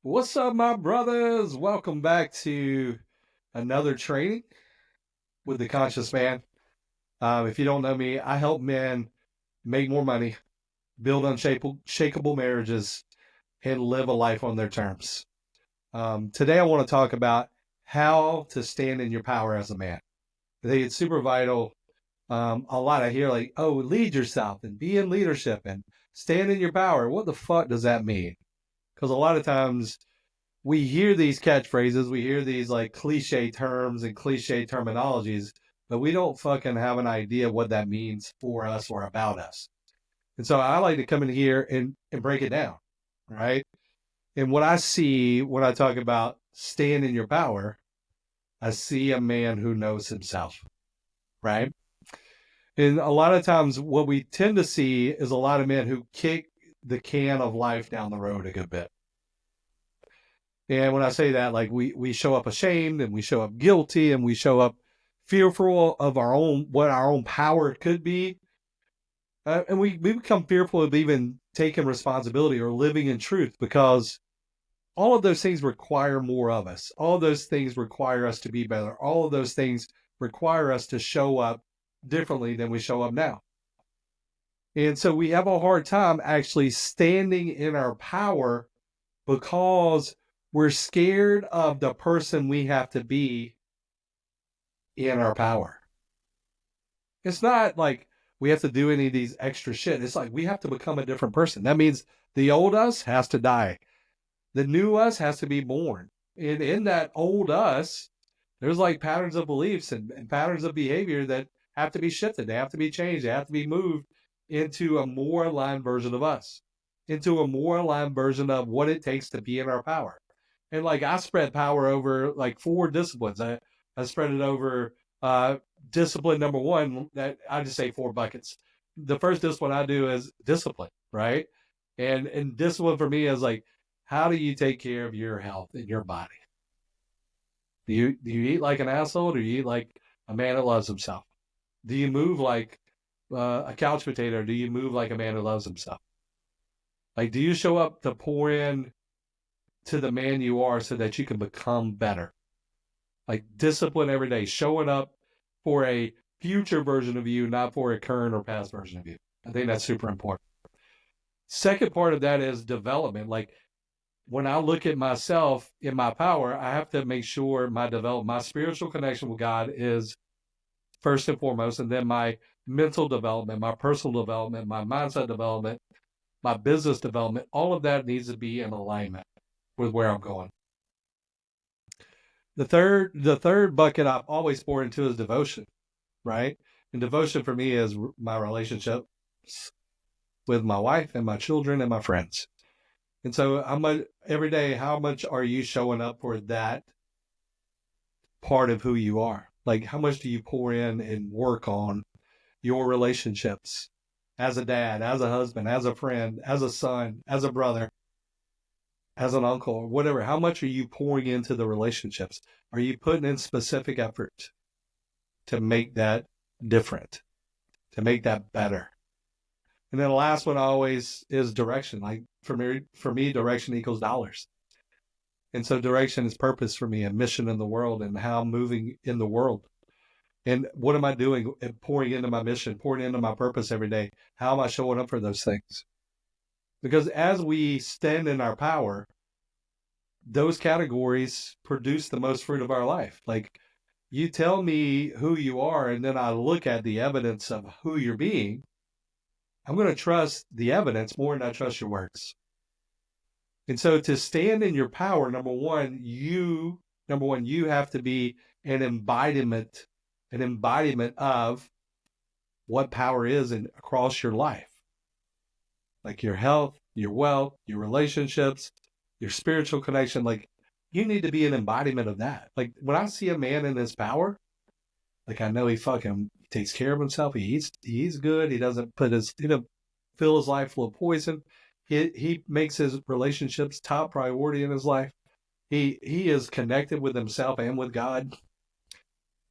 What's up, my brothers? Welcome back to another training with the Conscious Man. If you don't know me, I help men make more money, build unshakable marriages, and live a life on their terms. Today, I want to talk about how to stand in your power as a man. I think it's super vital. A lot I hear like, oh, lead yourself and be in leadership and stand in your power. What the fuck does that mean? Because a lot of times we hear these catchphrases, we hear these like cliche terms and cliche terminologies, but we don't fucking have an idea what that means for us or about us. And so I like to come in here and break it down, right? And what I see when I talk about staying in your power, I see a man who knows himself, right? And a lot of times what we tend to see is a lot of men who kick the can of life down the road a good bit. And when I say that, like we show up ashamed and we show up guilty and we show up fearful of our own, what our own power could be. And we become fearful of even taking responsibility or living in truth because all of those things require more of us. All of those things require us to be better. All of those things require us to show up differently than we show up now. And so we have a hard time actually standing in our power because we're scared of the person we have to be in our power. It's not like we have to do any of these extra shit. It's like we have to become a different person. That means the old us has to die. The new us has to be born. And in that old us, there's like patterns of beliefs and patterns of behavior that have to be shifted. They have to be changed. They have to be moved into a more aligned version of us, into a more aligned version of what it takes to be in our power. And like I spread power over like 4 disciplines. I spread it over discipline number one. That I just say 4 buckets. The first discipline I do is discipline, right? And discipline for me is like, how do you take care of your health and your body? Do you eat like an asshole, or do you eat like a man that loves himself? Do you move like a couch potato, or do you move like a man who loves himself? Like, do you show up to pour in to the man you are so that you can become better? Like discipline every day, showing up for a future version of you, not for a current or past version of you. I think that's super important. Second part of that is development. Like when I look at myself in my power, I have to make sure my spiritual connection with God is first and foremost, and then my mental development, my personal development, my mindset development, my business development, all of that needs to be in alignment with where I'm going. The third bucket I've always poured into is devotion, right? And devotion for me is my relationships with my wife and my children and my friends. And so every day, how much are you showing up for that part of who you are? Like how much do you pour in and work on your relationships as a dad, as a husband, as a friend, as a son, as a brother, as an uncle, or whatever? How much are you pouring into the relationships? Are you putting in specific effort to make that different, to make that better? And then the last one always is direction. Like for me, direction equals dollars. And so direction is purpose for me, a mission in the world and how I'm moving in the world. And what am I doing? Pouring into my mission, pouring into my purpose every day. How am I showing up for those things? Because as we stand in our power, those categories produce the most fruit of our life. Like you tell me who you are, and then I look at the evidence of who you're being. I'm going to trust the evidence more than I trust your words. And so to stand in your power, number one, you have to be an embodiment of what power is across your life. Like your health, your wealth, your relationships, your spiritual connection. Like you need to be an embodiment of that. Like when I see a man in his power, like I know he takes care of himself. He eats good. He doesn't fill his life full of poison. He makes his relationships top priority in his life. He is connected with himself and with God.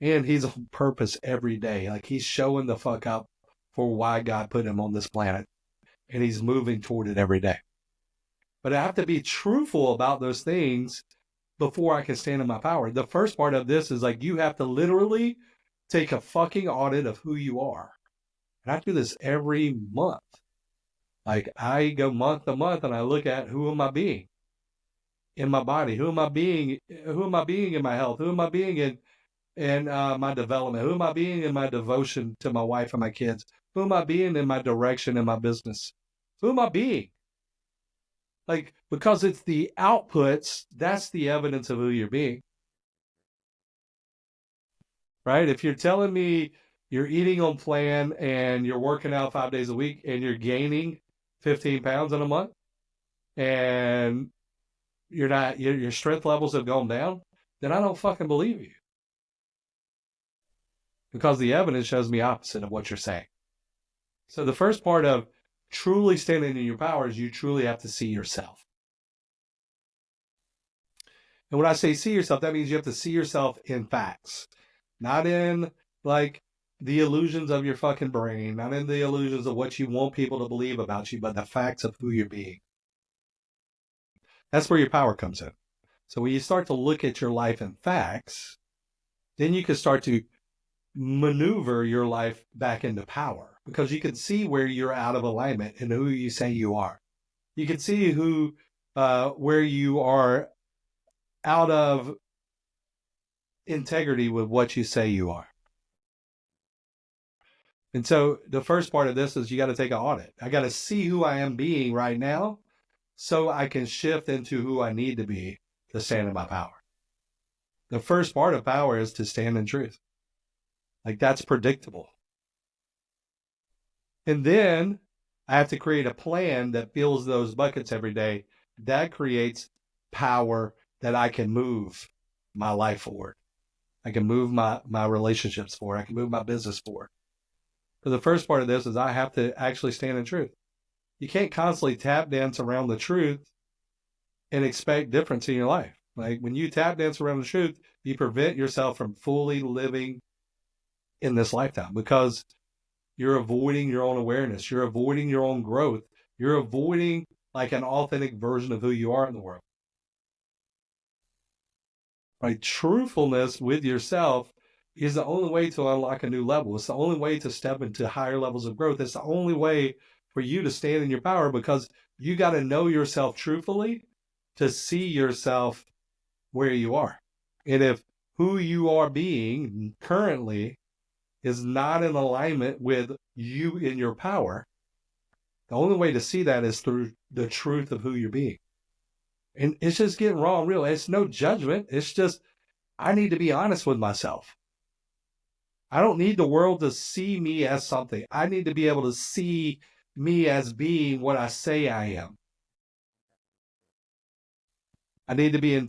And he's on purpose every day. Like he's showing the fuck up for why God put him on this planet. And he's moving toward it every day. but I have to be truthful about those things before I can stand in my power. The first part of this is like, you have to literally take a fucking audit of who you are. And I do this every month. Like, I go month to month and I look at, who am I being in my body? Who am I being? Who am I being in my health? Who am I being in my development? Who am I being in my devotion to my wife and my kids? Who am I being in my direction in my business? Who am I being? Like, because it's the outputs, that's the evidence of who you're being. Right? If you're telling me you're eating on plan and you're working out 5 days a week and you're gaining 15 pounds in a month and you're not, your strength levels have gone down, then I don't fucking believe you. Because the evidence shows me opposite of what you're saying. So the first part of truly standing in your power is you truly have to see yourself. And when I say see yourself, that means you have to see yourself in facts, not in like the illusions of your fucking brain, not in the illusions of what you want people to believe about you, but the facts of who you're being. That's where your power comes in. So when you start to look at your life in facts, then you can start to maneuver your life back into power, because you can see where you're out of alignment and who you say you are. You can see where you are out of integrity with what you say you are. And so the first part of this is you got to take an audit. I got to see who I am being right now so I can shift into who I need to be to stand in my power. The first part of power is to stand in truth. Like, that's predictable. And then I have to create a plan that fills those buckets every day. That creates power that I can move my life forward. I can move my relationships forward. I can move my business forward. But the first part of this is I have to actually stand in truth. You can't constantly tap dance around the truth and expect difference in your life. Like, when you tap dance around the truth, you prevent yourself from fully living in this lifetime, because you're avoiding your own awareness. You're avoiding your own growth. You're avoiding like an authentic version of who you are in the world. Right? Truthfulness with yourself is the only way to unlock a new level. It's the only way to step into higher levels of growth. It's the only way for you to stand in your power, because you got to know yourself truthfully to see yourself where you are. And if who you are being currently is not in alignment with you in your power, the only way to see that is through the truth of who you're being. And it's just getting raw and real. It's no judgment. It's just, I need to be honest with myself. I don't need the world to see me as something. I need to be able to see me as being what I say I am. I need to be in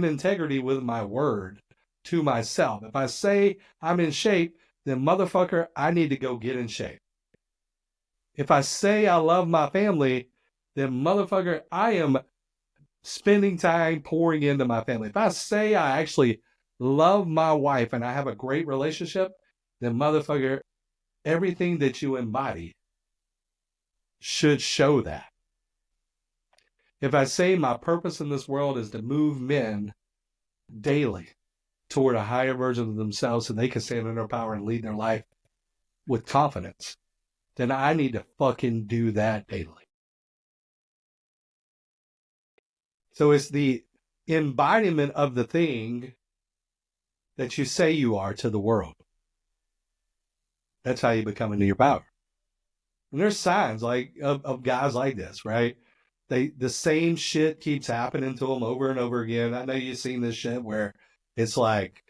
integrity with my word to myself. If I say I'm in shape, then motherfucker, I need to go get in shape. If I say I love my family, then motherfucker, I am spending time pouring into my family. If I say I actually love my wife and I have a great relationship, then motherfucker, everything that you embody should show that. If I say my purpose in this world is to move men daily toward a higher version of themselves so they can stand in their power and lead their life with confidence, then I need to fucking do that daily. So it's the embodiment of the thing that you say you are to the world. That's how you become into your power. And there's signs like of guys like this, right? The same shit keeps happening to them over and over again. I know you've seen this shit where it's like,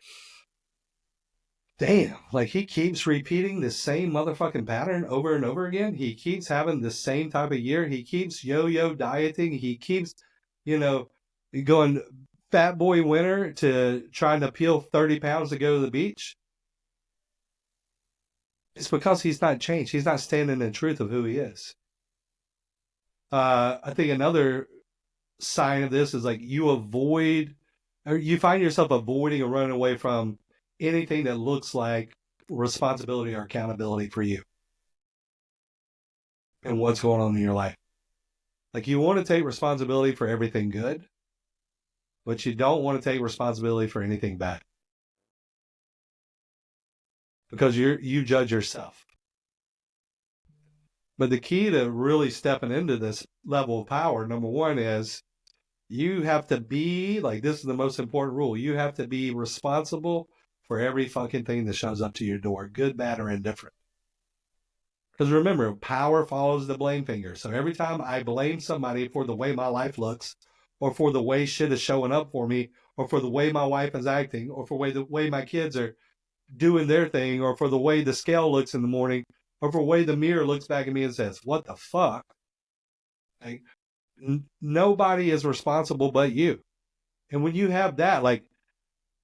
damn, like he keeps repeating the same motherfucking pattern over and over again. He keeps having the same type of year. He keeps yo-yo dieting. He keeps, going fat boy winter to trying to peel 30 pounds to go to the beach. It's because he's not changed. He's not standing in the truth of who he is. I think another sign of this is like you find yourself avoiding or running away from anything that looks like responsibility or accountability for you and what's going on in your life. Like, you want to take responsibility for everything good, but you don't want to take responsibility for anything bad because you judge yourself. But the key to really stepping into this level of power, number one, is you have to be like, this is the most important rule. You have to be responsible for every fucking thing that shows up to your door, good, bad, or indifferent. Because remember, power follows the blame finger. So every time I blame somebody for the way my life looks, or for the way shit is showing up for me, or for the way my wife is acting, or for the way my kids are doing their thing, or for the way the scale looks in the morning, or for the way the mirror looks back at me and says, what the fuck? Like, nobody is responsible but you. And when you have that, like,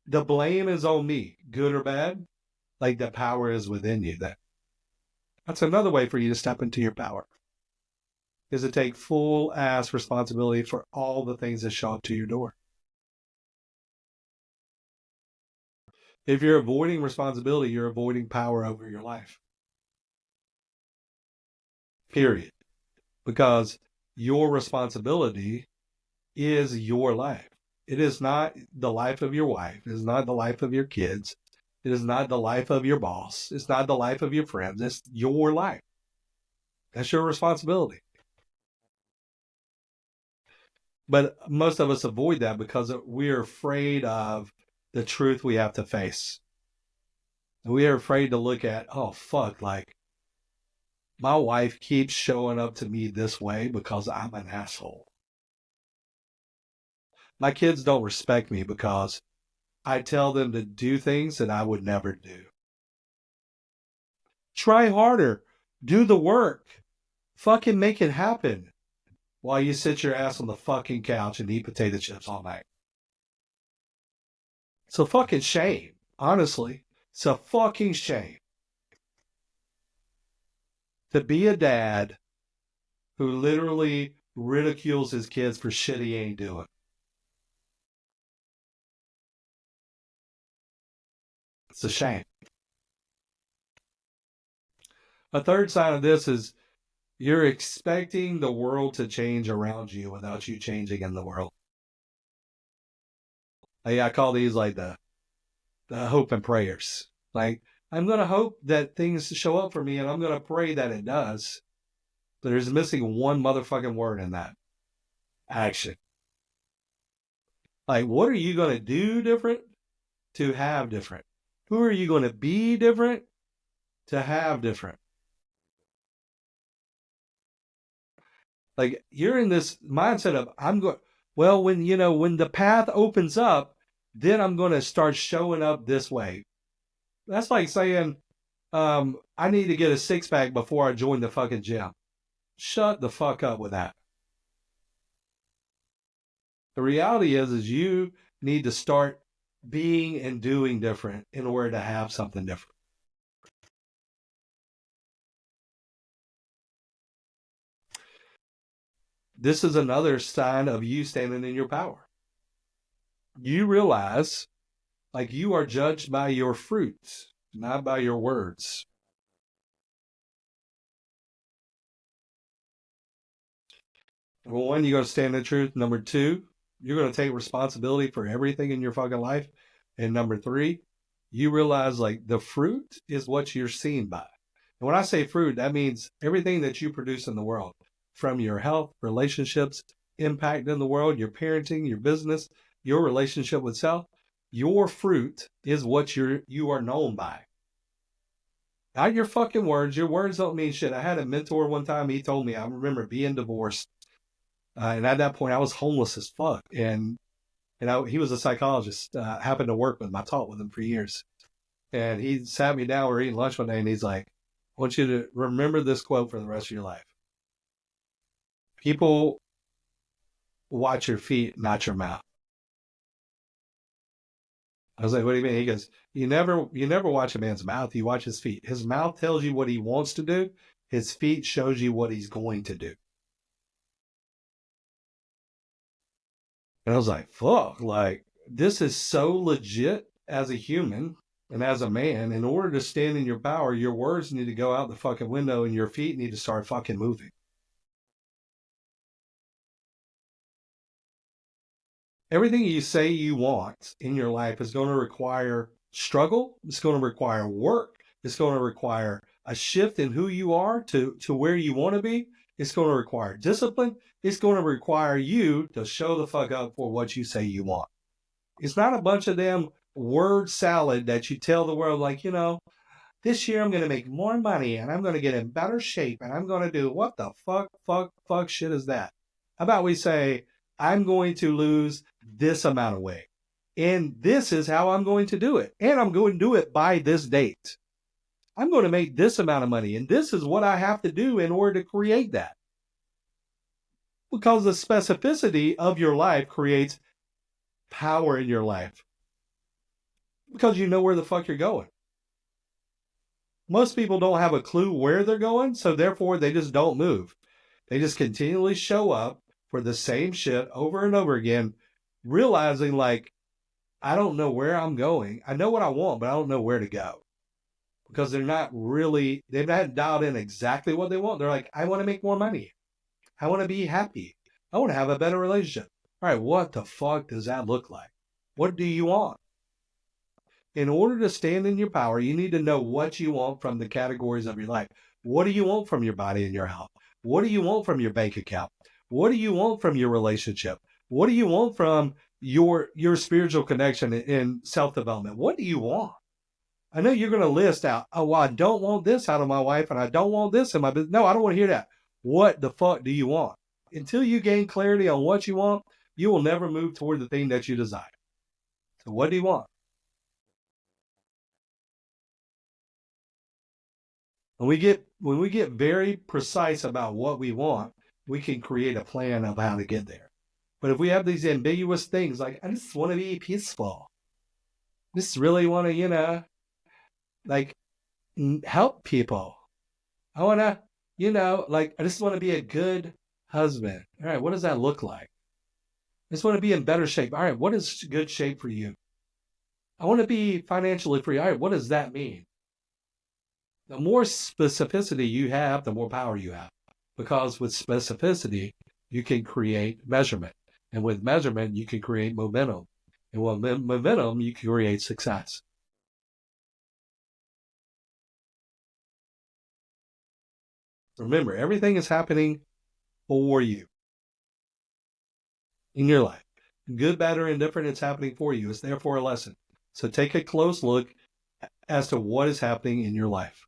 the blame is on me, good or bad, like, the power is within you. That's another way for you to step into your power, is to take full ass responsibility for all the things that show up to your door. If you're avoiding responsibility, you're avoiding power over your life. Period. Because your responsibility is your life. It is not the life of your wife. It is not the life of your kids. It is not the life of your boss. It's not the life of your friends. It's your life. That's your responsibility. But most of us avoid that because we're afraid of the truth we have to face. We are afraid to look at, oh, fuck, like, my wife keeps showing up to me this way because I'm an asshole. My kids don't respect me because I tell them to do things that I would never do. Try harder. Do the work. Fucking make it happen while you sit your ass on the fucking couch and eat potato chips all night. It's a fucking shame. Honestly, it's a fucking shame to be a dad who literally ridicules his kids for shit he ain't doing. It's a shame. A third sign of this is you're expecting the world to change around you without you changing in the world. I call these like the hope and prayers. Like, I'm going to hope that things show up for me and I'm going to pray that it does. But there's missing one motherfucking word in that: action. Like, what are you going to do different to have different? Who are you going to be different to have different? Like, you're in this mindset of, well, when the path opens up, then I'm going to start showing up this way. That's like saying, I need to get a six pack before I join the fucking gym. Shut the fuck up with that. The reality is you need to start being and doing different in order to have something different. This is another sign of you standing in your power. You realize, like, you are judged by your fruits, not by your words. Number one, you're going to stand in truth. Number two, you're going to take responsibility for everything in your fucking life. And number three, you realize, like, the fruit is what you're seen by. And when I say fruit, that means everything that you produce in the world, from your health, relationships, impact in the world, your parenting, your business, your relationship with self. Your fruit is what you are known by. Not your fucking words. Your words don't mean shit. I had a mentor one time. He told me, I remember being divorced. And at that point, I was homeless as fuck. And he was a psychologist. Happened to work with him. I taught with him for years. And he sat me down. We were eating lunch one day, and he's like, I want you to remember this quote for the rest of your life. People watch your feet, not your mouth. I was like, what do you mean? He goes, you never watch a man's mouth. You watch his feet. His mouth tells you what he wants to do. His feet shows you what he's going to do. And I was like, fuck, like, this is so legit as a human and as a man. In order to stand in your power, your words need to go out the fucking window and your feet need to start fucking moving. Everything you say you want in your life is going to require struggle. It's going to require work. It's going to require a shift in who you are to where you want to be. It's going to require discipline. It's going to require you to show the fuck up for what you say you want. It's not a bunch of them word salad that you tell the world, like, this year I'm going to make more money and I'm going to get in better shape and I'm going to do what the fuck shit is that? How about we say, I'm going to lose this amount of weight and this is how I'm going to do it. And I'm going to do it by this date. I'm going to make this amount of money and this is what I have to do in order to create that. Because the specificity of your life creates power in your life. Because you know where the fuck you're going. Most people don't have a clue where they're going, so therefore they just don't move. They just continually show up for the same shit over and over again, realizing like, I don't know where I'm going. I know what I want, but I don't know where to go. Because they've not dialed in exactly what they want. They're like, I want to make more money. I want to be happy. I want to have a better relationship. All right, what the fuck does that look like? What do you want? In order to stand in your power, you need to know what you want from the categories of your life. What do you want from your body and your health? What do you want from your bank account? What do you want from your relationship? What do you want from your spiritual connection and self-development? What do you want? I know you're going to list out, oh, well, I don't want this out of my wife and I don't want this in my business. No, I don't want to hear that. What the fuck do you want? Until you gain clarity on what you want, you will never move toward the thing that you desire. So what do you want? When we get very precise about what we want, we can create a plan of how to get there. But if we have these ambiguous things like, I just want to be peaceful, I just really want to, like help people. I want to, I just want to be a good husband. All right, what does that look like? I just want to be in better shape. All right, what is good shape for you? I want to be financially free. All right, what does that mean? The more specificity you have, the more power you have. Because with specificity, you can create measurement. And with measurement, you can create momentum. And with momentum, you can create success. Remember, everything is happening for you in your life. Good, bad, or indifferent, it's happening for you. It's there for a lesson. So take a close look as to what is happening in your life.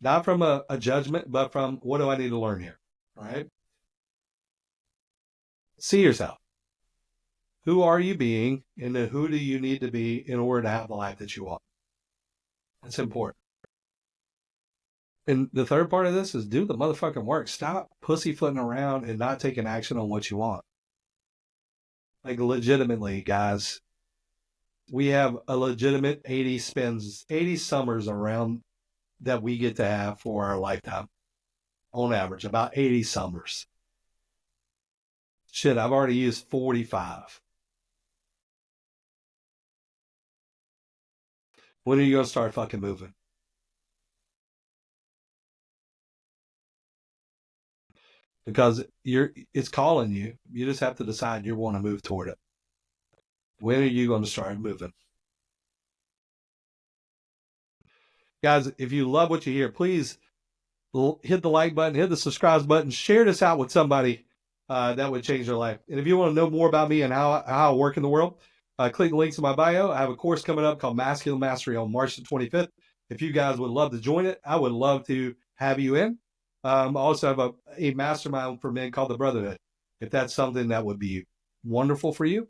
Not from a judgment, but from what do I need to learn here? All right. See yourself. Who are you being, and then who do you need to be in order to have the life that you want? That's important. And the third part of this is do the motherfucking work. Stop pussyfooting around and not taking action on what you want. Like legitimately, guys, we have a legitimate 80 summers around that we get to have for our lifetime. On average, about 80 summers. Shit, I've already used 45. When are you going to start fucking moving? Because it's calling you. You just have to decide you want to move toward it. When are you going to start moving? Guys, if you love what you hear, please hit the like button, hit the subscribe button, share this out with somebody that would change their life. And if you want to know more about me and how I work in the world, click the links in my bio. I have a course coming up called Masculine Mastery on March the 25th. If you guys would love to join it, I would love to have you in. I also have a mastermind for men called the Brotherhood. If that's something that would be wonderful for you,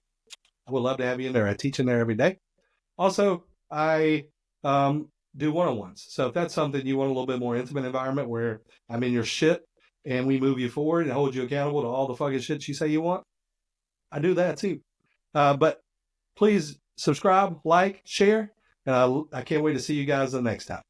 I would love to have you in there. I teach in there every day. Also, I do one-on-ones. So if that's something you want a little bit more intimate environment where I'm in your shit and we move you forward and hold you accountable to all the fucking shit you say you want, I do that too. But please subscribe, like, share, and I can't wait to see you guys the next time.